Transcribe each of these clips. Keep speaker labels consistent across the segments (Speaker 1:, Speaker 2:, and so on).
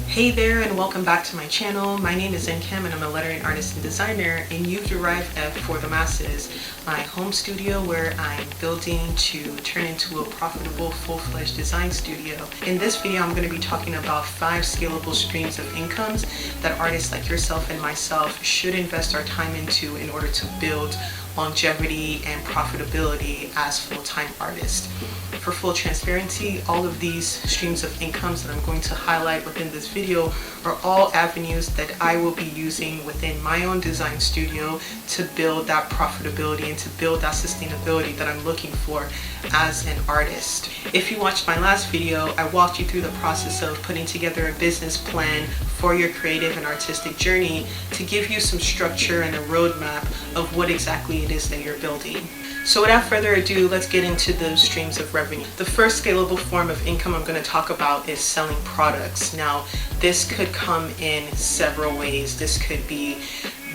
Speaker 1: Hey there and welcome back to my channel. My name is Kim and I'm a lettering artist and designer, and you've arrived at For the Masses, my home studio where I'm building to turn into a profitable full-fledged design studio. In this video I'm going to be talking about 5 scalable streams of incomes that artists like yourself and myself should invest our time into in order to build longevity and profitability as full-time artists. For full transparency, all of these streams of incomes that I'm going to highlight within this video are all avenues that I will be using within my own design studio to build that profitability and to build that sustainability that I'm looking for as an artist. If you watched my last video, I walked you through the process of putting together a business plan for your creative and artistic journey to give you some structure and a roadmap of what exactly it is that you're building. So without further ado, let's get into the streams of revenue. The first scalable form of income I'm going to talk about is selling products. Now, this could come in several ways. This could be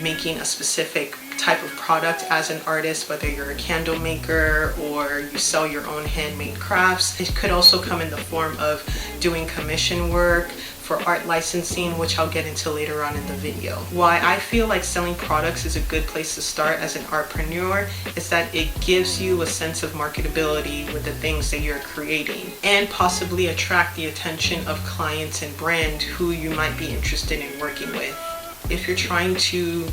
Speaker 1: making a specific type of product as an artist, whether you're a candle maker or you sell your own handmade crafts. It could also come in the form of doing commission work for art licensing, which I'll get into later on in the video. Why I feel like selling products is a good place to start as an artpreneur is that it gives you a sense of marketability with the things that you're creating and possibly attract the attention of clients and brand who you might be interested in working with. If you're trying to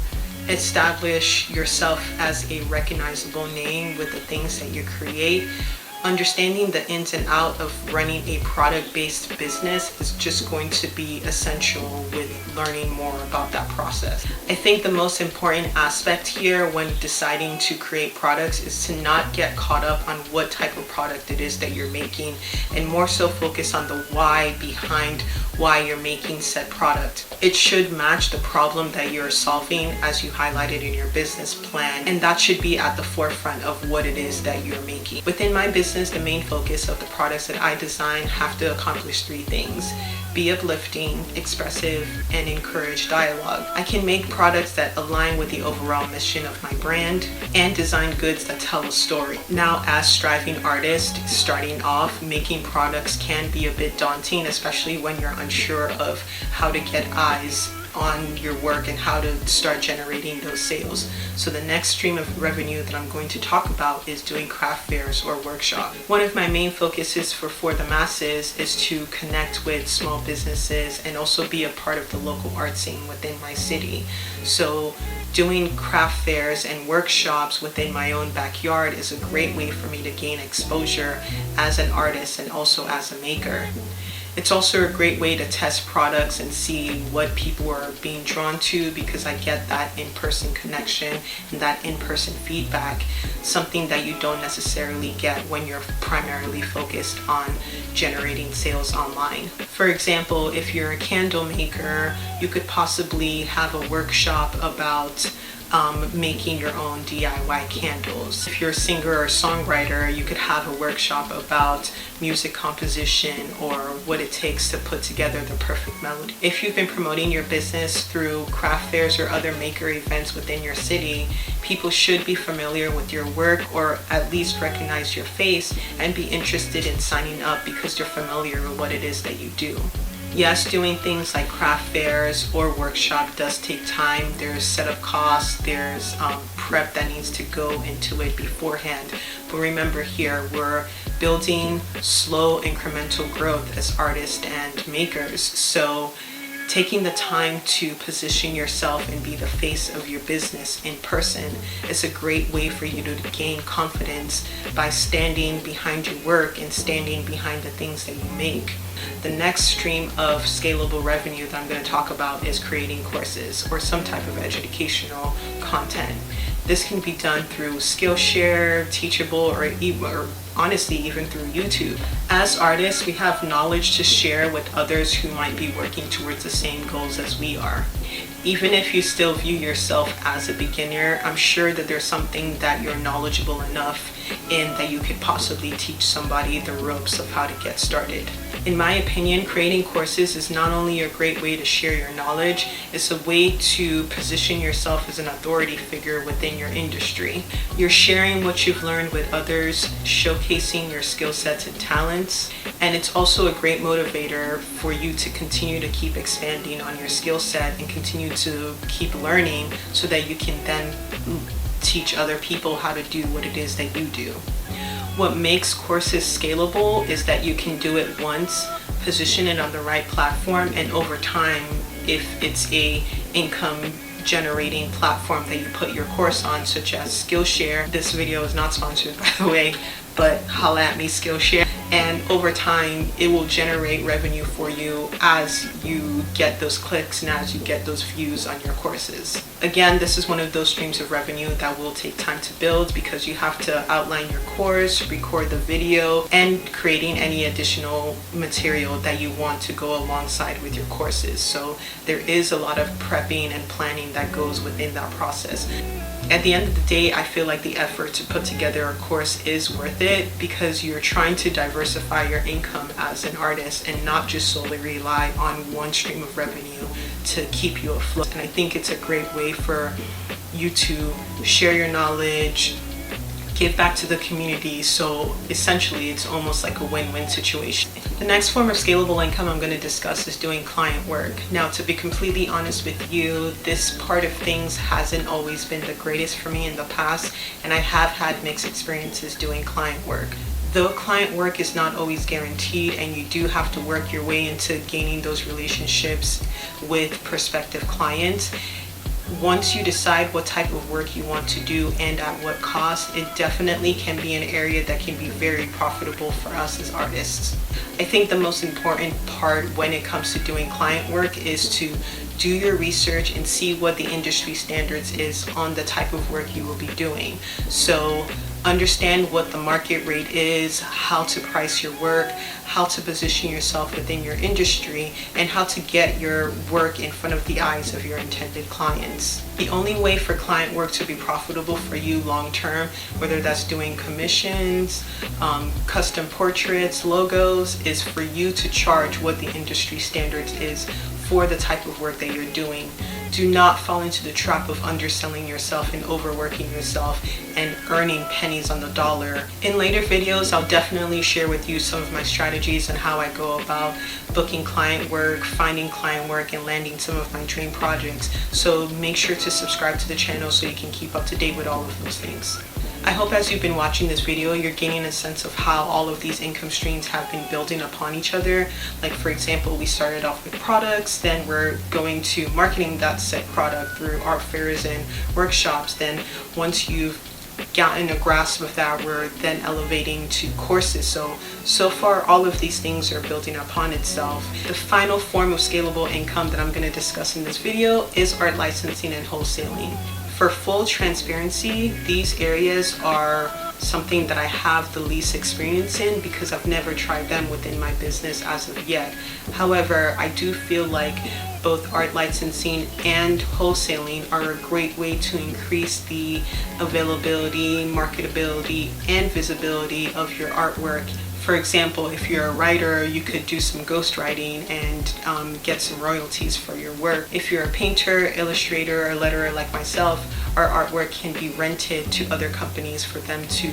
Speaker 1: establish yourself as a recognizable name with the things that you create, understanding the ins and outs of running a product-based business is just going to be essential with learning more about that process. I think the most important aspect here when deciding to create products is to not get caught up on what type of product it is that you're making, and more so focus on the why behind why you're making said product. It should match the problem that you're solving as you highlighted in your business plan, and that should be at the forefront of what it is that you're making. Within my business, the main focus of the products that I design have to accomplish 3 things: be uplifting, expressive, and encourage dialogue. I can make products that align with the overall mission of my brand and design goods that tell a story. Now, as striving artists starting off, making products can be a bit daunting, especially when you're unsure of how to get eyes on your work and how to start generating those sales. So the next stream of revenue that I'm going to talk about is doing craft fairs or workshops. One of my main focuses for the Masses is to connect with small businesses and also be a part of the local art scene within my city. So doing craft fairs and workshops within my own backyard is a great way for me to gain exposure as an artist and also as a maker. It's also a great way to test products and see what people are being drawn to, because I get that in-person connection and that in-person feedback, something that you don't necessarily get when you're primarily focused on generating sales online. For example, if you're a candle maker, you could possibly have a workshop about making your own DIY candles. If you're a singer or songwriter, you could have a workshop about music composition or what it takes to put together the perfect melody. If you've been promoting your business through craft fairs or other maker events within your city, people should be familiar with your work or at least recognize your face and be interested in signing up because they're familiar with what it is that you do. Yes, doing things like craft fairs or workshop does take time. There's setup costs, there's prep that needs to go into it beforehand. But remember here, we're building slow incremental growth as artists and makers. So taking the time to position yourself and be the face of your business in person is a great way for you to gain confidence by standing behind your work and standing behind the things that you make. The next stream of scalable revenue that I'm going to talk about is creating courses or some type of educational content. This can be done through Skillshare, Teachable, or honestly even through YouTube. As artists, we have knowledge to share with others who might be working towards the same goals as we are. Even if you still view yourself as a beginner, I'm sure that there's something that you're knowledgeable enough in that you could possibly teach somebody the ropes of how to get started. In my opinion, creating courses is not only a great way to share your knowledge, it's a way to position yourself as an authority figure within your industry. You're sharing what you've learned with others, showcasing your skill sets and talents, And it's also a great motivator for you to continue to keep expanding on your skill set and continue to keep learning so that you can then teach other people how to do what it is that you do. What makes courses scalable is that you can do it once, position it on the right platform, and over time, if it's a income generating platform that you put your course on, such as Skillshare. This video is not sponsored, by the way, but holla at me, Skillshare. And over time, it will generate revenue for you as you get those clicks and as you get those views on your courses. Again, this is one of those streams of revenue that will take time to build because you have to outline your course, record the video, and creating any additional material that you want to go alongside with your courses. So there is a lot of prepping and planning that goes within that process. At the end of the day, I feel like the effort to put together a course is worth it because you're trying to diversify your income as an artist and not just solely rely on one stream of revenue to keep you afloat. And I think it's a great way for you to share your knowledge, give back to the community. So essentially, it's almost like a win-win situation. The next form of scalable income I'm going to discuss is doing client work. Now, to be completely honest with you, this part of things hasn't always been the greatest for me in the past, and I have had mixed experiences doing client work. Though client work is not always guaranteed and you do have to work your way into gaining those relationships with prospective clients, once you decide what type of work you want to do and at what cost, it definitely can be an area that can be very profitable for us as artists. I think the most important part when it comes to doing client work is to do your research and see what the industry standards is on the type of work you will be doing. So understand what the market rate is, how to price your work, how to position yourself within your industry, and how to get your work in front of the eyes of your intended clients. The only way for client work to be profitable for you long term, whether that's doing commissions, custom portraits, logos, is for you to charge what the industry standards is for the type of work that you're doing. Do not fall into the trap of underselling yourself and overworking yourself and earning pennies on the dollar. In later videos, I'll definitely share with you some of my strategies and how I go about booking client work, finding client work, and landing some of my dream projects. So make sure to subscribe to the channel so you can keep up to date with all of those things. I hope as you've been watching this video, you're gaining a sense of how all of these income streams have been building upon each other. Like, for example, we started off with products, then we're going to marketing that said product through art fairs and workshops. Then once you've gotten a grasp of that, we're then elevating to courses. So far, all of these things are building upon itself. The final form of scalable income that I'm going to discuss in this video is art licensing and wholesaling. For full transparency, these areas are something that I have the least experience in because I've never tried them within my business as of yet. However, I do feel like both art licensing and wholesaling are a great way to increase the availability, marketability, and visibility of your artwork. For example, if you're a writer, you could do some ghostwriting and get some royalties for your work. If you're a painter, illustrator, or letterer like myself, our artwork can be rented to other companies for them to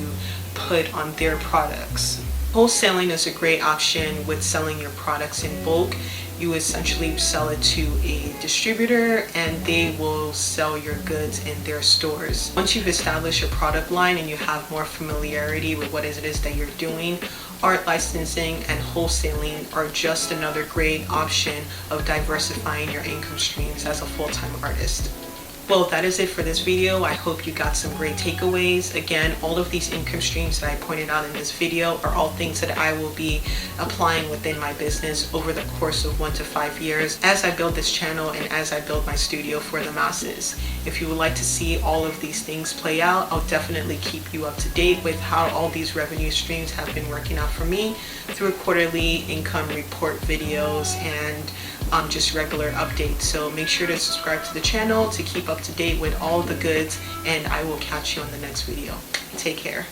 Speaker 1: put on their products. Wholesaling is a great option with selling your products in bulk. You essentially sell it to a distributor and they will sell your goods in their stores. Once you've established your product line and you have more familiarity with what it is that you're doing, art licensing and wholesaling are just another great option of diversifying your income streams as a full-time artist. Well, that is it for this video. I hope you got some great takeaways. Again, all of these income streams that I pointed out in this video are all things that I will be applying within my business over the course of 1 to 5 years as I build this channel and as I build my studio for the masses. If you would like to see all of these things play out, I'll definitely keep you up to date with how all these revenue streams have been working out for me through quarterly income report videos and just regular updates. So make sure to subscribe to the channel to keep up to date with all the goods, and I will catch you on the next video. Take care.